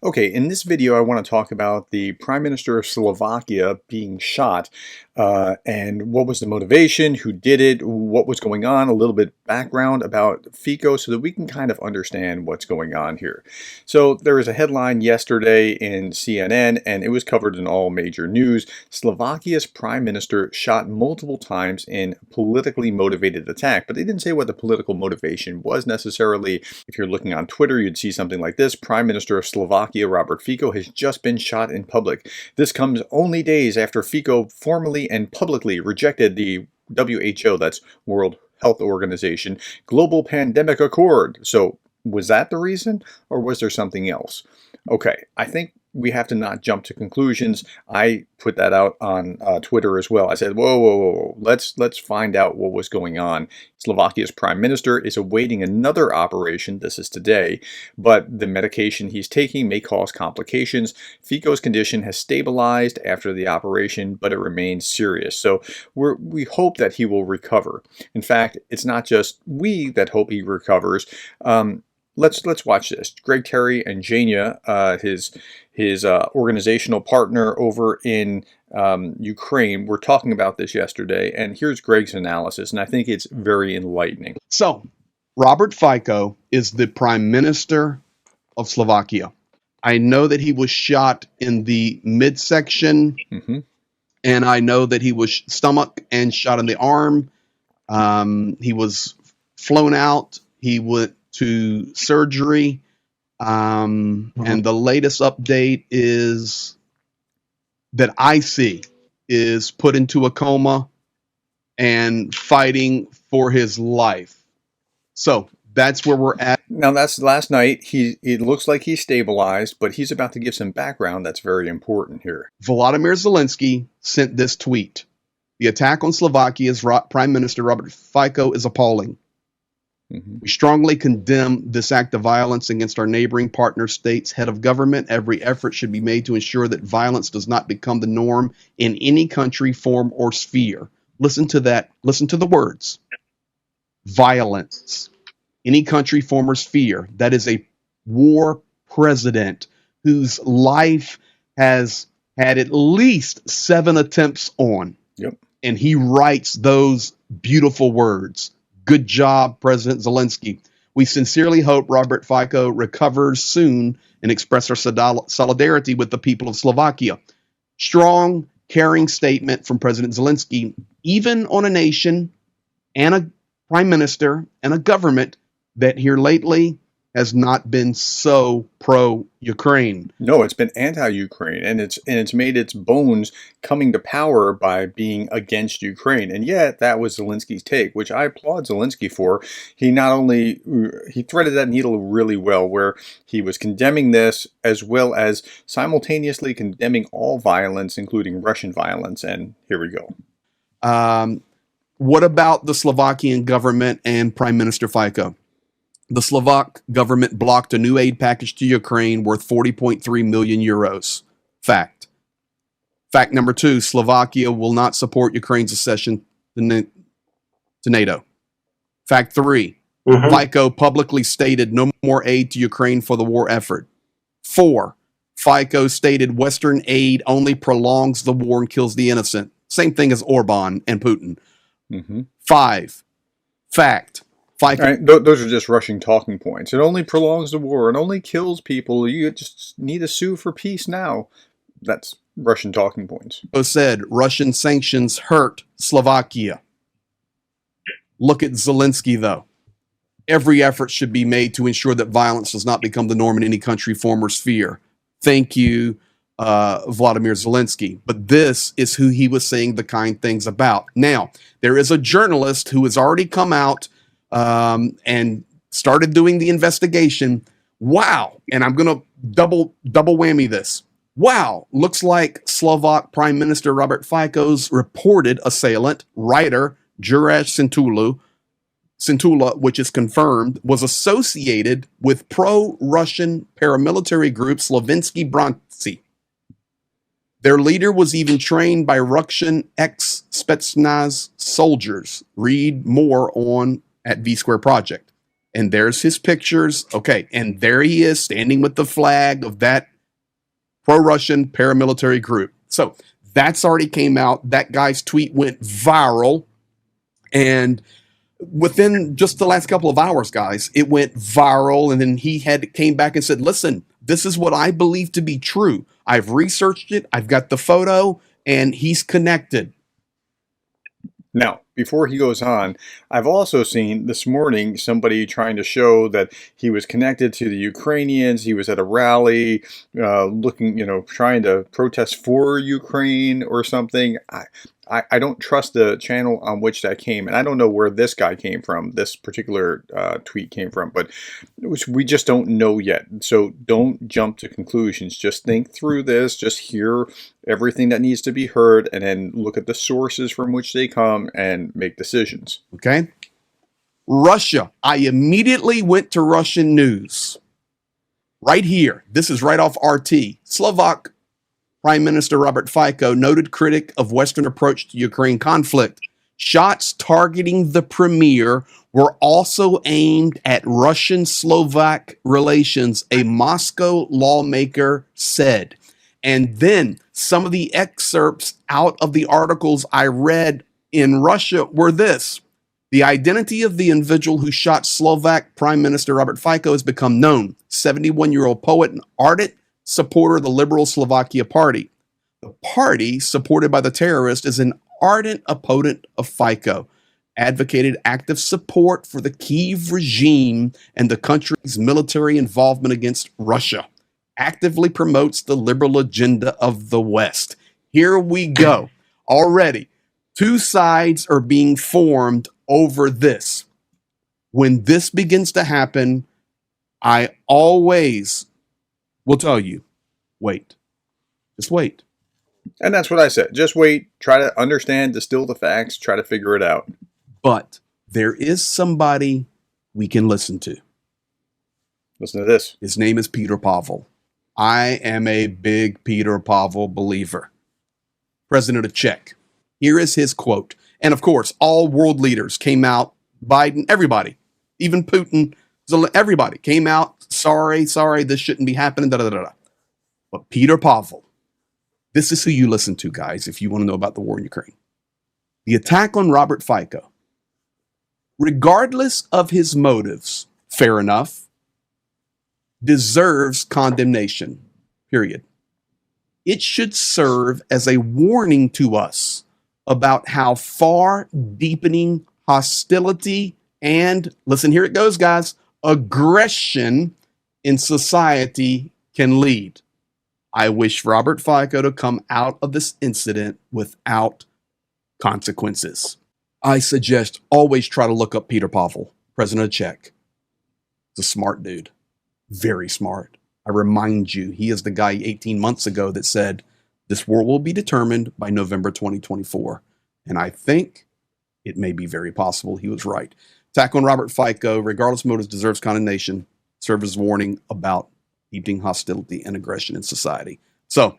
Okay, in this video, I want to talk about the Prime Minister of Slovakia being shot and what was the motivation, who did it, what was going on, a little bit background about Fico so that we can kind of understand what's going on here. So there was a headline yesterday in CNN and it was covered in all major news. Slovakia's Prime Minister shot multiple times in politically motivated attack, but they didn't say what the political motivation was necessarily. If you're looking on Twitter, you'd see something like this: Prime Minister of Slovakia Robert Fico has just been shot in public. This comes only days after Fico formally and publicly rejected the WHO, that's World Health Organization, Global Pandemic Accord. So was that the reason, or was there something else? Okay, I think we have to not jump to conclusions. I put that out on Twitter as well. I said, whoa, whoa, whoa, whoa. Let's find out what was going on. Slovakia's prime minister is awaiting another operation. This is today, but the medication he's taking may cause complications. Fico's condition has stabilized after the operation, but it remains serious. So we hope that he will recover. In fact, it's not just we that hope he recovers. Let's watch this. Greg Terry and Jania, his organizational partner over in Ukraine, were talking about this yesterday, and here's Greg's analysis, and I think it's very enlightening. So, Robert Fico is the Prime Minister of Slovakia. I know that he was shot in the midsection, and I know that he was stomach and shot in the arm. He was flown out. He went to surgery. And the latest update is that I see is put into a coma and fighting for his life. So that's where we're at. Now, that's last night. It looks like he's stabilized, but he's about to give some background that's very important here. Volodymyr Zelensky sent this tweet. The attack on Slovakia's Prime Minister Robert Fico is appalling. We strongly condemn this act of violence against our neighboring partner states' head of government. Every effort should be made to ensure that violence does not become the norm in any country, form, or sphere. Listen to that. Listen to the words. Violence. Any country, form, or sphere. That is a war president whose life has had at least 7 attempts on. Yep. And he writes those beautiful words. Good job, President Zelensky. We sincerely hope Robert Fico recovers soon and express our solidarity with the people of Slovakia. Strong, caring statement from President Zelensky, even on a nation and a prime minister and a government that here lately has not been so pro-Ukraine. No, it's been anti-Ukraine, and it's made its bones coming to power by being against Ukraine. And yet, that was Zelensky's take, which I applaud Zelensky for. He threaded that needle really well, where he was condemning this as well as simultaneously condemning all violence, including Russian violence. And here we go. What about the Slovakian government and Prime Minister Fico? The Slovak government blocked a new aid package to Ukraine worth 40.3 million euros. Fact. Fact number 2, Slovakia will not support Ukraine's accession to NATO. Fact 3, Fico publicly stated no more aid to Ukraine for the war effort. 4, Fico stated Western aid only prolongs the war and kills the innocent. Same thing as Orban and Putin. 5, fact. Right, those are just Russian talking points. It only prolongs the war. It only kills people. You just need to sue for peace now. That's Russian talking points. Said Russian sanctions hurt Slovakia. Look at Zelensky, though. Every effort should be made to ensure that violence does not become the norm in any country, form, or sphere. Thank you, Volodymyr Zelensky. But this is who he was saying the kind things about. Now, there is a journalist who has already come out and started doing the investigation. Wow. And I'm going to double whammy this. Wow. Looks like Slovak Prime Minister Robert Fico's reported assailant, writer Gerdes Centula, which is confirmed, was associated with pro-Russian paramilitary group Slovenský Branci. Their leader was even trained by Russian ex-Spetsnaz soldiers. Read more on at V Square Project. And there's his pictures. Okay. And there he is standing with the flag of that pro-Russian paramilitary group. So that's already came out. That guy's tweet went viral. And within just the last couple of hours, guys, it went viral. And then he came back and said, listen, this is what I believe to be true. I've researched it. I've got the photo, and he's connected. Now, before he goes on, I've also seen this morning somebody trying to show that he was connected to the Ukrainians. He was at a rally looking, trying to protest for Ukraine or something. I don't trust the channel on which that came, and I don't know where this guy came from, this particular tweet came from, but we just don't know yet. So don't jump to conclusions. Just think through this, just hear everything that needs to be heard, and then look at the sources from which they come and make decisions. Okay? Russia. I immediately went to Russian news. Right here. This is right off RT. Slovak Prime Minister Robert Fico, noted critic of Western approach to Ukraine conflict. Shots targeting the premier were also aimed at Russian-Slovak relations, a Moscow lawmaker said. And then some of the excerpts out of the articles I read in Russia were this. The identity of the individual who shot Slovak Prime Minister Robert Fico has become known. 71-year-old poet and ardent supporter of the Liberal Slovakia Party. The party, supported by the terrorist, is an ardent opponent of Fico, advocated active support for the Kyiv regime and the country's military involvement against Russia, actively promotes the liberal agenda of the West. Here we go. Already, two sides are being formed over this. When this begins to happen, I always will tell you, wait. Just wait. And that's what I said. Just wait. Try to understand, distill the facts, try to figure it out. But there is somebody we can listen to. Listen to this. His name is Peter Pavel. I am a big Peter Pavel believer. President of Czech. Here is his quote. And of course, all world leaders came out, Biden, everybody, even Putin, everybody came out. Sorry, this shouldn't be happening. But Peter Pavel, this is who you listen to, guys, if you want to know about the war in Ukraine. The attack on Robert Fico, regardless of his motives, fair enough, deserves condemnation, period. It should serve as a warning to us about how far deepening hostility and, listen, here it goes, guys, aggression in society can lead. I wish Robert Fico to come out of this incident without consequences. I suggest always try to look up Peter Pavel, president of Czech. He's a smart dude, very smart. I remind you, he is the guy 18 months ago that said, this war will be determined by November 2024. And I think it may be very possible he was right. Attack on Robert Fico, regardless of motives, deserves condemnation. Serve as a warning about deepening hostility and aggression in society. So,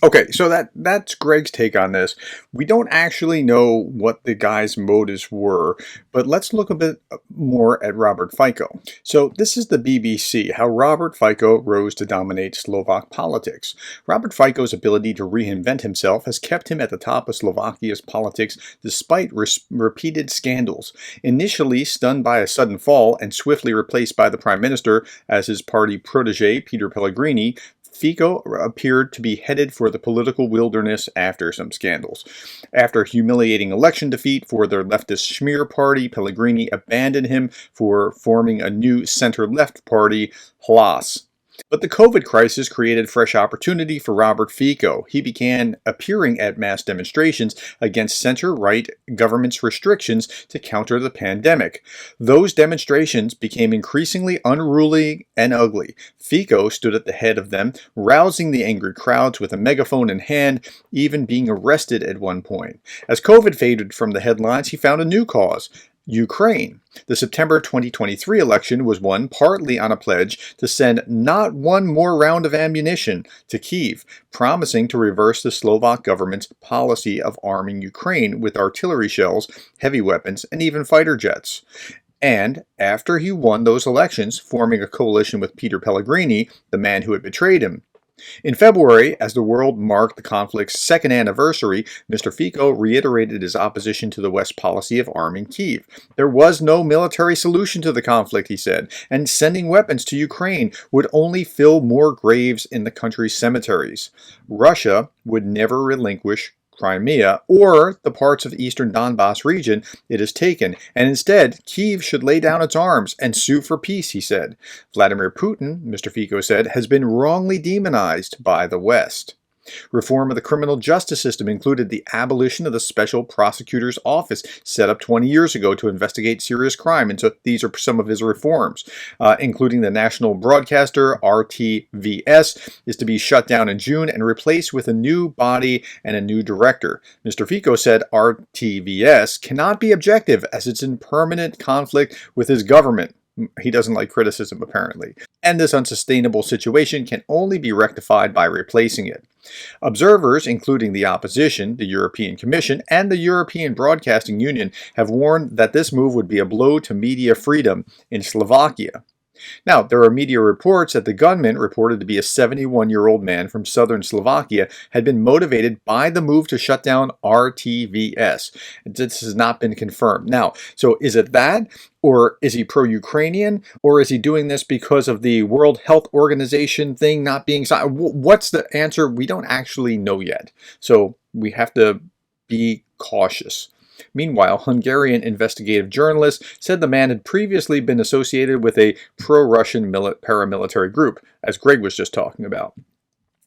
Okay, so that's Greg's take on this. We don't actually know what the guy's motives were, but let's look a bit more at Robert Fico. So this is the BBC, how Robert Fico rose to dominate Slovak politics. Robert Fico's ability to reinvent himself has kept him at the top of Slovakia's politics despite repeated scandals. Initially stunned by a sudden fall and swiftly replaced by the Prime Minister as his party protege, Peter Pellegrini, Fico appeared to be headed for the political wilderness after some scandals. After humiliating election defeat for their leftist Schmear party, Pellegrini abandoned him for forming a new center-left party, Hlas. But the COVID crisis created fresh opportunity for Robert Fico. He began appearing at mass demonstrations against center-right government's restrictions to counter the pandemic. Those demonstrations became increasingly unruly and ugly. Fico stood at the head of them, rousing the angry crowds with a megaphone in hand, even being arrested at one point. As COVID faded from the headlines, he found a new cause: Ukraine. The September 2023 election was won partly on a pledge to send not one more round of ammunition to Kyiv, promising to reverse the Slovak government's policy of arming Ukraine with artillery shells, heavy weapons, and even fighter jets. And after he won those elections, forming a coalition with Peter Pellegrini, the man who had betrayed him. In February, as the world marked the conflict's second anniversary, Mr. Fico reiterated his opposition to the West's policy of arming Kyiv. There was no military solution to the conflict, he said, and sending weapons to Ukraine would only fill more graves in the country's cemeteries. Russia would never relinquish Crimea or the parts of the eastern Donbass region it has taken, and instead Kyiv should lay down its arms and sue for peace, he said. Vladimir Putin, Mr. Fico said, has been wrongly demonized by the West. Reform of the criminal justice system included the abolition of the Special Prosecutor's Office set up 20 years ago to investigate serious crime. And so these are some of his reforms, including the national broadcaster, RTVS, is to be shut down in June and replaced with a new body and a new director. Mr. Fico said RTVS cannot be objective as it's in permanent conflict with his government. He doesn't like criticism, apparently. And this unsustainable situation can only be rectified by replacing it. Observers, including the opposition, the European Commission, and the European Broadcasting Union, have warned that this move would be a blow to media freedom in Slovakia. Now, there are media reports that the gunman, reported to be a 71-year-old man from southern Slovakia, had been motivated by the move to shut down RTVS. This has not been confirmed. Now, so is it that? Or is he pro-Ukrainian? Or is he doing this because of the World Health Organization thing not being signed? What's the answer? We don't actually know yet. So we have to be cautious. Meanwhile, Hungarian investigative journalists said the man had previously been associated with a pro-Russian paramilitary group, as Greg was just talking about.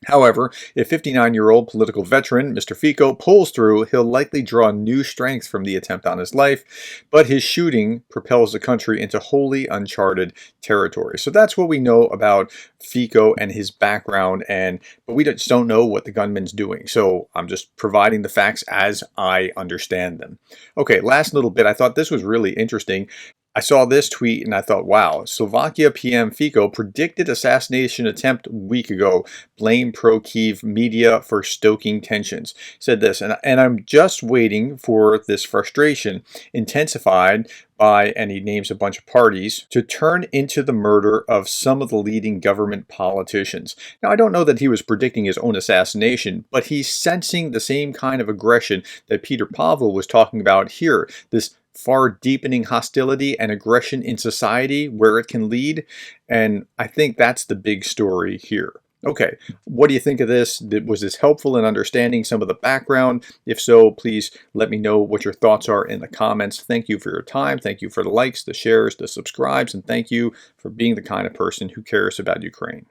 However, if 59-year-old political veteran Mr. Fico pulls through, he'll likely draw new strength from the attempt on his life, but his shooting propels the country into wholly uncharted territory. So that's what we know about Fico and his background, but we just don't know what the gunman's doing. So I'm just providing the facts as I understand them. Okay, last little bit. I thought this was really interesting. I saw this tweet and I thought, wow, Slovakia PM Fico predicted assassination attempt a week ago, blame pro-Kyiv media for stoking tensions. Said this, and I'm just waiting for this frustration, intensified by, and he names a bunch of parties, to turn into the murder of some of the leading government politicians. Now, I don't know that he was predicting his own assassination, but he's sensing the same kind of aggression that Peter Pavel was talking about here, this far deepening hostility and aggression in society, where it can lead. And I think that's the big story here. Okay, what do you think of this? Was this helpful in understanding some of the background? If so, please let me know what your thoughts are in the comments. Thank you for your time. Thank you for the likes, the shares, the subscribes, and thank you for being the kind of person who cares about Ukraine.